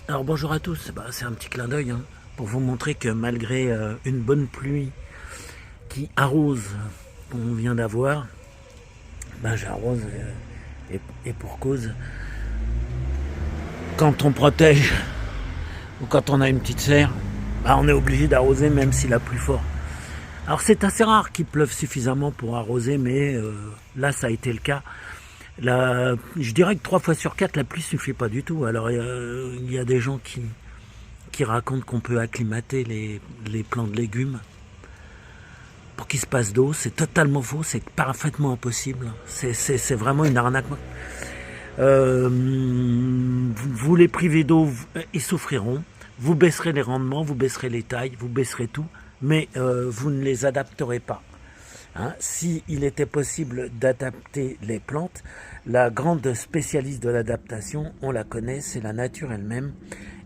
Alors bonjour à tous, c'est un petit clin d'œil pour vous montrer que malgré une bonne pluie qui arrose qu'on vient d'avoir, j'arrose et pour cause. Quand on protège ou quand on a une petite serre, on est obligé d'arroser même s'il a plus fort. Alors c'est assez rare qu'il pleuve suffisamment pour arroser, mais là ça a été le cas. Je dirais que 3 fois sur 4 la pluie suffit pas du tout. Alors il y a des gens qui racontent qu'on peut acclimater les plants de légumes pour qu'ils se passent d'eau. C'est totalement faux, c'est parfaitement impossible. C'est vraiment une arnaque. Vous les privez d'eau, ils souffriront. Vous baisserez les rendements, vous baisserez les tailles, vous baisserez tout, mais vous ne les adapterez pas. S'il était possible d'adapter les plantes, la grande spécialiste de l'adaptation, on la connaît, c'est la nature elle-même,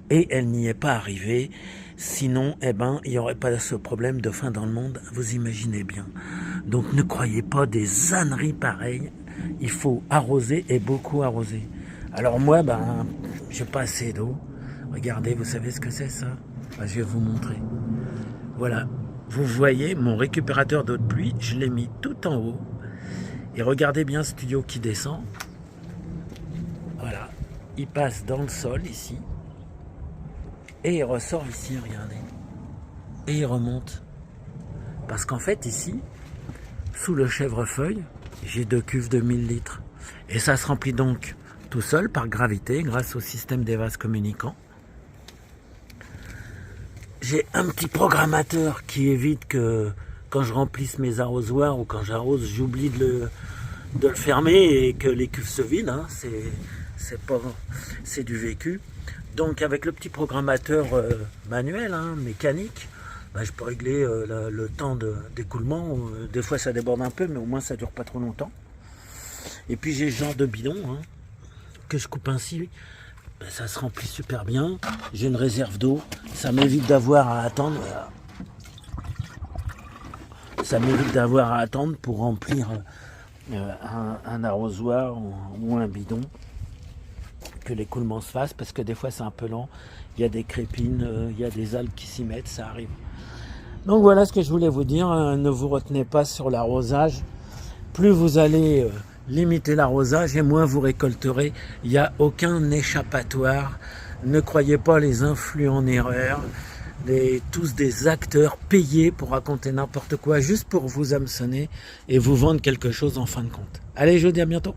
et elle n'y est pas arrivée. Sinon, il n'y aurait pas ce problème de faim dans le monde, vous imaginez bien. Donc ne croyez pas des âneries pareilles, il faut arroser et beaucoup arroser. Alors moi, j'ai pas assez d'eau. Regardez, vous savez ce que c'est ça? Je vais vous montrer. Voilà. Vous voyez mon récupérateur d'eau de pluie, je l'ai mis tout en haut. Et regardez bien ce tuyau qui descend. Voilà. Il passe dans le sol ici. Et il ressort ici, regardez. Et il remonte. Parce qu'en fait ici, sous le chèvrefeuille, j'ai 2 cuves de 1000 litres. Et ça se remplit donc tout seul par gravité grâce au système des vases communicants. J'ai un petit programmateur qui évite que quand je remplisse mes arrosoirs ou quand j'arrose, j'oublie de le fermer et que les cuves se vident. C'est du vécu. Donc avec le petit programmateur manuel, mécanique, je peux régler le temps d'écoulement. Des fois ça déborde un peu, mais au moins ça dure pas trop longtemps. Et puis j'ai ce genre de bidon que je coupe ainsi. Ça se remplit super bien. J'ai une réserve d'eau. Ça m'évite d'avoir à attendre. Ça m'évite d'avoir à attendre pour remplir un arrosoir ou un bidon. Que l'écoulement se fasse, parce que des fois c'est un peu lent. Il y a des crépines, il y a des algues qui s'y mettent, ça arrive. Donc voilà ce que je voulais vous dire. Ne vous retenez pas sur l'arrosage. Plus vous allez limiter l'arrosage et moins vous récolterez. Il n'y a aucun échappatoire. Ne croyez pas les influx en erreur. Tous des acteurs payés pour raconter n'importe quoi juste pour vous hameçonner et vous vendre quelque chose en fin de compte. Allez, je vous dis à bientôt.